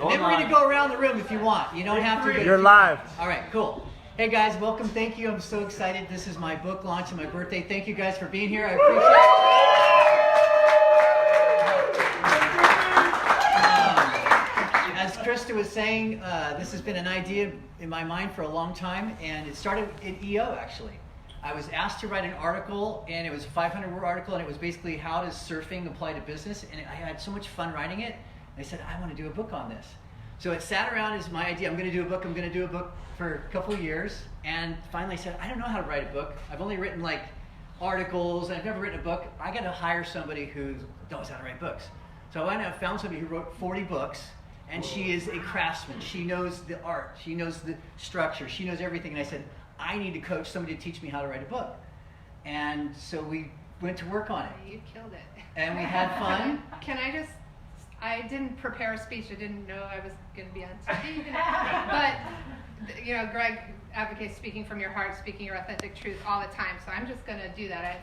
then we're going to go around the room if you want. You don't have to. You're live. All right, cool. Hey guys, welcome. Thank you. I'm so excited. This is my book launch on my birthday. Thank you guys for being here. I appreciate it. As Krista was saying, this has been an idea in my mind for a long time, and it started at EO actually. I was asked to write an article, and it was a 500-word article, and it was basically how does surfing apply to business, and I had so much fun writing it. I said, I want to do a book on this. So it sat around as my idea. I'm going to do a book for a couple of years. And finally I said, I don't know how to write a book. I've only written like articles, and I've never written a book. I got to hire somebody who knows how to write books. So I went and found somebody who wrote 40 books, and she is a craftsman. She knows the art. She knows the structure. She knows everything. And I said, I need to coach somebody to teach me how to write a book. And so we went to work on it. You killed it. And we had fun. I didn't prepare a speech. I didn't know I was going to be on TV. But, you know, Greg advocates speaking from your heart, speaking your authentic truth all the time. So I'm just going to do that.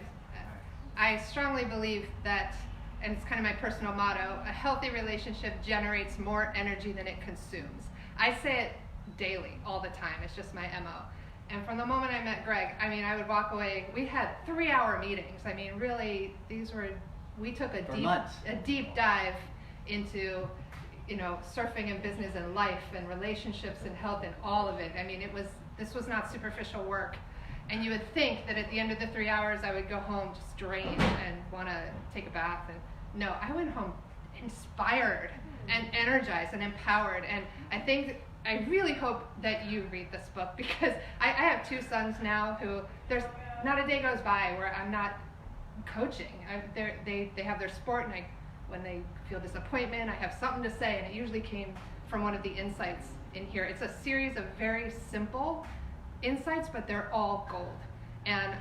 I strongly believe that, and it's kind of my personal motto, a healthy relationship generates more energy than it consumes. I say it daily, all the time. It's just my MO. And from the moment I met Greg, I mean, I would walk away. We had 3-hour meetings. I mean, really, we took a deep dive into, you know, surfing and business and life and relationships and health and all of it. I mean, this was not superficial work. And you would think that at the end of the 3 hours, I would go home just drained and want to take a bath. And no, I went home inspired and energized and empowered. And I really hope that you read this book, because I have 2 sons now who there's not a day goes by where I'm not coaching. They have their sport, and when they feel disappointment, I have something to say, and it usually came from one of the insights in here. It's a series of very simple insights, but they're all gold. And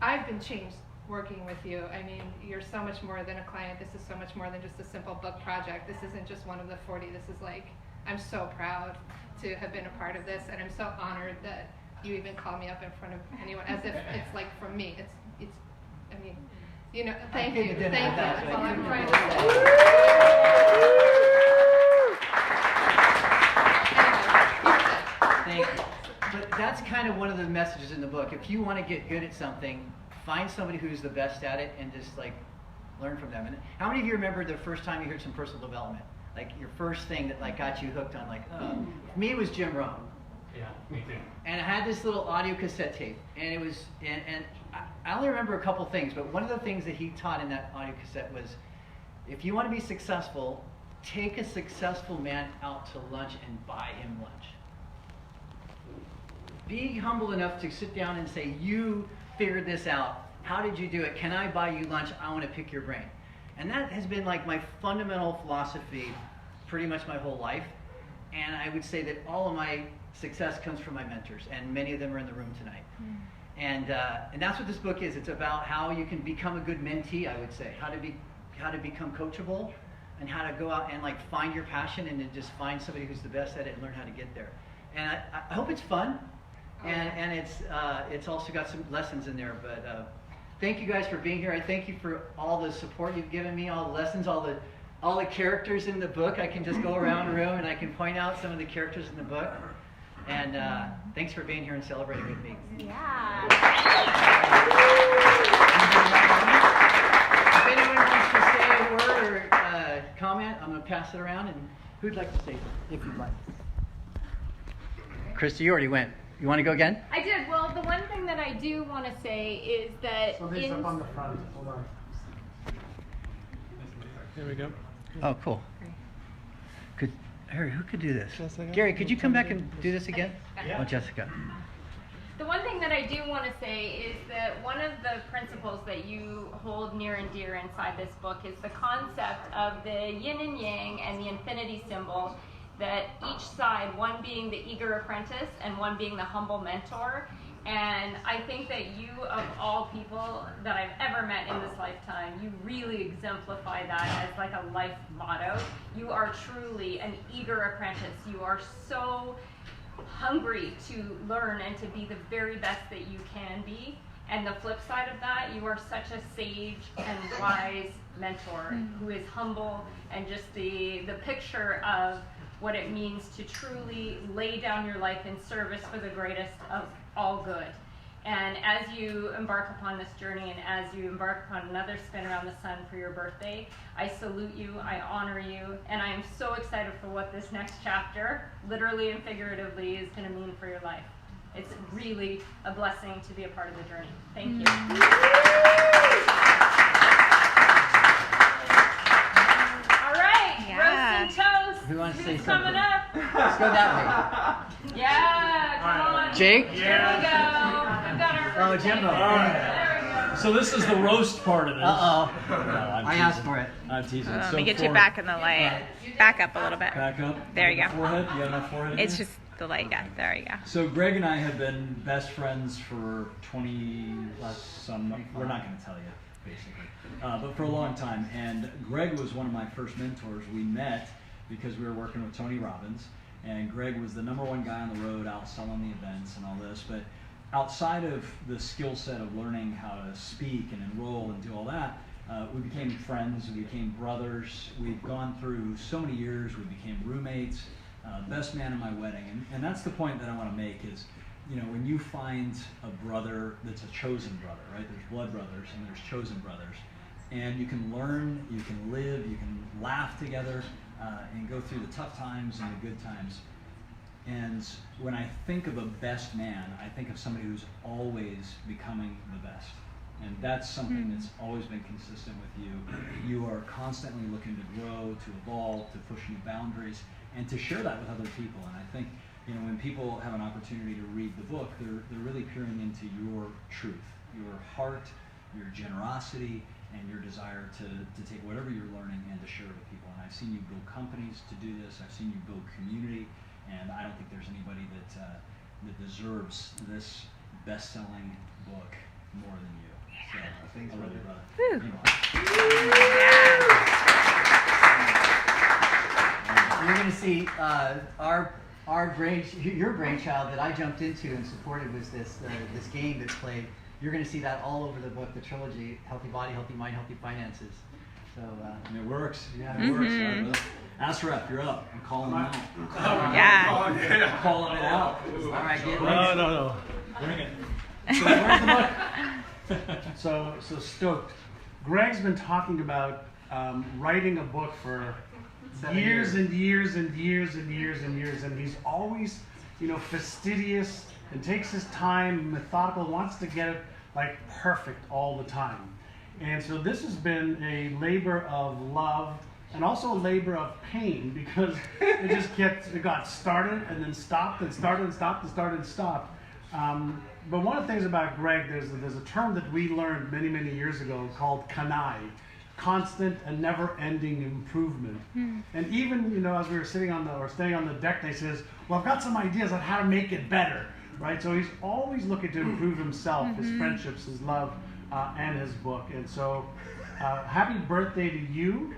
I've been changed working with you. I mean, you're so much more than a client. This is so much more than just a simple book project. This isn't just one of the 40. This is like, I'm so proud to have been a part of this, and I'm so honored that you even call me up in front of anyone as if it's like from me. I mean, you know, thank you. That's all I'm trying to say. Thank you. But that's kind of one of the messages in the book. If you want to get good at something, find somebody who's the best at it and just like learn from them. And how many of you remember the first time you heard some personal development? Like your first thing that like got you hooked on, like, for me it was Jim Rohn. Yeah, me too. And I had this little audio cassette tape, and it was, and I only remember a couple things, but one of the things that he taught in that audio cassette was, if you want to be successful, take a successful man out to lunch and buy him lunch. Be humble enough to sit down and say, you figured this out. How did you do it? Can I buy you lunch? I want to pick your brain. And that has been like my fundamental philosophy pretty much my whole life. And I would say that all of my success comes from my mentors, and many of them are in the room tonight. And that's what this book is. It's about how you can become a good mentee, I would say. How to become coachable, and how to go out and like find your passion and then just find somebody who's the best at it and learn how to get there. And I hope it's fun. And it's also got some lessons in there. But thank you guys for being here. I thank you for all the support you've given me, all the lessons, all the characters in the book. I can just go around the room and I can point out some of the characters in the book. And thanks for being here and celebrating with me. Yeah. If anyone wants to say a word or comment, I'm going to pass it around. And who'd like to say something, if you'd like? Krista, you already went. You want to go again? I did. Well, the one thing that I do want to say is that Somebody's up on the front. Hold on. There we go. Oh, cool. Harry, who could do this? Jessica? Gary, could you come back and do this again? Yeah. Oh, Jessica. the one thing that I do want to say is that one of the principles that you hold near and dear inside this book is the concept of the yin and yang and the infinity symbol, that each side, one being the eager apprentice and one being the humble mentor. And I think that you, of all people that I've ever met in this lifetime, you really exemplify that as like a life motto. You are truly an eager apprentice. You are so hungry to learn and to be the very best that you can be. And the flip side of that, you are such a sage and wise mentor who is humble and just the picture of what it means to truly lay down your life in service for the greatest of all good. And as you embark upon this journey and as you embark upon another spin around the sun for your birthday, I salute you, I honor you, and I am so excited for what this next chapter, literally and figuratively, is going to mean for your life. It's really a blessing to be a part of the journey. Thank you. All right, roast and toast. Who wants to say Who's something? coming up? Let's go that Yeah, come on. Jake? Here we go. We've got our way. first Oh, Jimbo. taste. There we go. So this is the roast part of this. Uh-oh. No, I'm I teasing. asked for it. I'm teasing. Let So me get you for- back in the light. Back up a little bit. Back up. There you go. Forehead. You got enough forehead? It's here? just the light. Yeah, there you go. So Greg and I have been best friends for 20 we're not going to tell you, basically, but for a long time. And Greg was one of my first mentors. We met because we were working with Tony Robbins, and Greg was the #1 guy on the road out selling the events and all this. But outside of the skill set of learning how to speak and enroll and do all that, we became friends, we became brothers. We've gone through so many years, we became roommates. Best man at my wedding, and that's the point that I want to make is, you know, when you find a brother that's a chosen brother, right? There's blood brothers and there's chosen brothers, and you can learn, you can live, you can laugh together, and go through the tough times and the good times. And when I think of a best man, I think of somebody who's always becoming the best. And that's something that's always been consistent with you. You are constantly looking to grow, to evolve, to push new boundaries, and to share that with other people. And I think, you know, when people have an opportunity to read the book, they're really peering into your truth, your heart, your generosity, and your desire to take whatever you're learning and to share it with people. And I've seen you build companies to do this. I've seen you build community, and I don't think there's anybody that deserves this best-selling book more than you. So, Thanks, I love you, brother. Whew. You're going to see your brainchild that I jumped into and supported was this game that's played. You're going to see that all over the book, the trilogy, Healthy Body, Healthy Mind, Healthy Finances. So And it works. Yeah. It works. Right, brother? Ask you're up. I'm calling them out. Yeah. I'm calling it out. all right, get No. Bring it. So where's the book? So stoked. Greg's been talking about writing a book for 7 years and years and years and years and years, and he's always, you know, fastidious and takes his time, methodical, wants to get it like perfect all the time. And so this has been a labor of love and also a labor of pain, because it got started and then stopped and started and stopped and started and stopped. But one of the things about Greg, there's a term that we learned many, many years ago called kanai, constant and never-ending improvement. And even, you know, as we were staying on the deck, they says, well, I've got some ideas on how to make it better, right? So he's always looking to improve himself, his friendships, his love, and his book. And so happy birthday to you,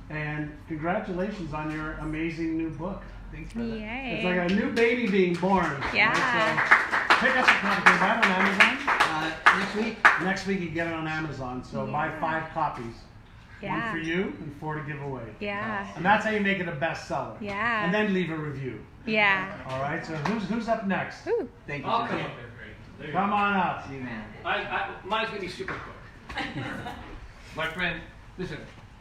and congratulations on your amazing new book. Thanks, brother. Yay. It's like a new baby being born. Yeah. Right? So pick us a copy. Can you buy it on Amazon? Next week. Next week you get it on Amazon. So buy 5 copies. Yeah. One for you and 4 to give away. Yeah. And that's how you make it a bestseller. Yeah. And then leave a review. Yeah. All right. So who's up next? Ooh. Thank you. I'll Jimmy. come up there, Greg. There you Come on up. See you, man. Mine's gonna be super quick. My friend, listen,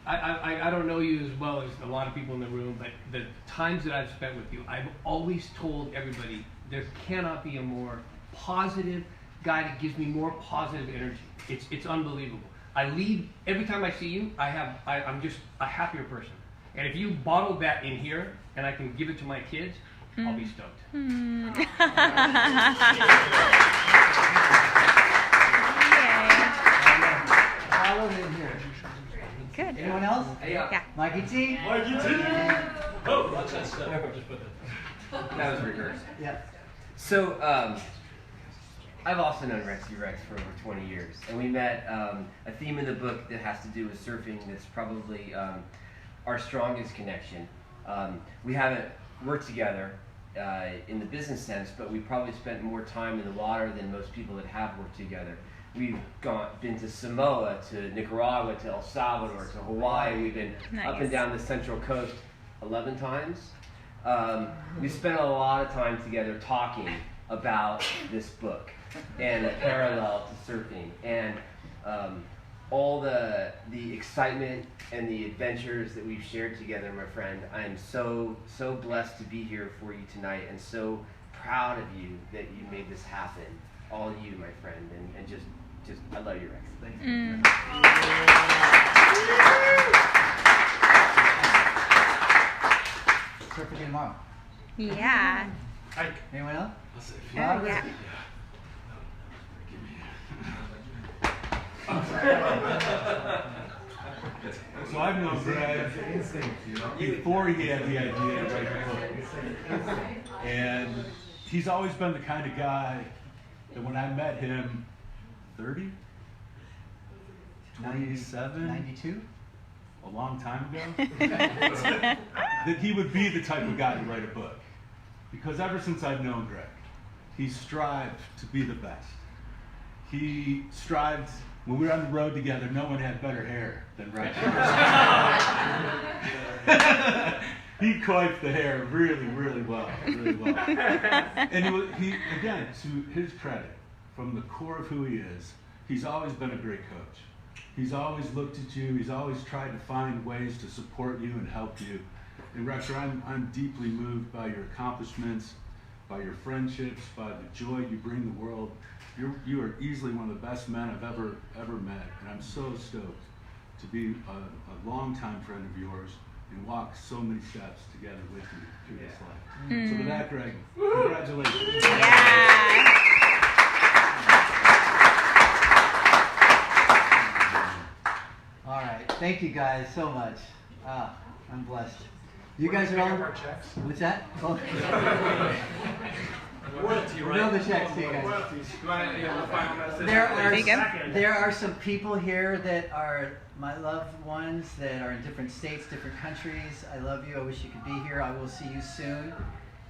I don't know you as well as a lot of people in the room, but the times that I've spent with you, I've always told everybody there cannot be a more positive guy that gives me more positive energy. It's unbelievable. I leave every time I see you. I'm just a happier person. And if you bottle that in here and I can give it to my kids, I'll be stoked. Follow in here. Good. Anyone else? Yeah. Mikey T? Oh, watch that stuff. Just put That was reversed. Yeah. So, I've also known Rexy Rex for over 20 years, and we met a theme in the book that has to do with surfing that's probably our strongest connection. We haven't worked together in the business sense, but we probably spent more time in the water than most people that have worked together. We've been to Samoa, to Nicaragua, to El Salvador, to Hawaii. We've been up and down the Central Coast 11 times. We spent a lot of time together talking about this book and the parallel to surfing and all the excitement and the adventures that we've shared together, my friend. I am so blessed to be here for you tonight, and so proud of you that you made this happen. All you, my friend, and just I love you, Rex. Thank you. Surf again tomorrow. Yeah. Anyone else? Oh, yeah. So I've known Brad before he had the idea to write a book. And he's always been the kind of guy that when I met him 30, 27, 92? a long time ago, that he would be the type of guy to write a book. Because ever since I've known Greg, he strived to be the best. He strived, when we were on the road together, no one had better hair than Rex. He coiffed the hair really, really well, really well. And he again, to his credit, from the core of who he is, he's always been a great coach. He's always looked at you. He's always tried to find ways to support you and help you. And Rex, I'm deeply moved by your accomplishments, by your friendships, by the joy you bring the world. You are easily one of the best men I've ever met, and I'm so stoked to be a longtime friend of yours and walk so many steps together with you through this life. So with that, Greg, congratulations. Yeah. All right. Thank you guys so much. I'm blessed. You guys are all. What's that? Oh. Royalty, right? Know the checks to you guys. Royalties. Do I have the final message? There are some people here that are my loved ones that are in different states, different countries. I love you. I wish you could be here. I will see you soon.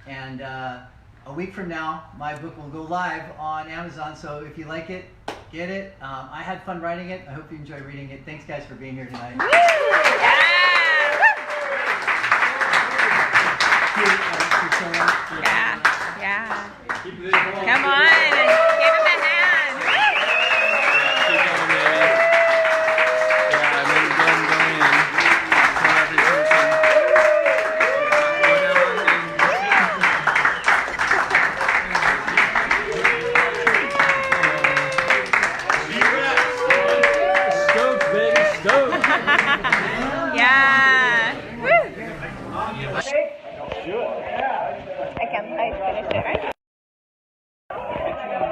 And a week from now, my book will go live on Amazon. So if you like it, get it. I had fun writing it. I hope you enjoy reading it. Thanks, guys, for being here tonight. Woo! Yeah. Yeah. Yeah. Come on and give him a hand. Keep going, baby. Yeah, and then go in. Tell every person. Go down and... Stoked, baby, stoked. Yeah. Woo. I can finish it, right?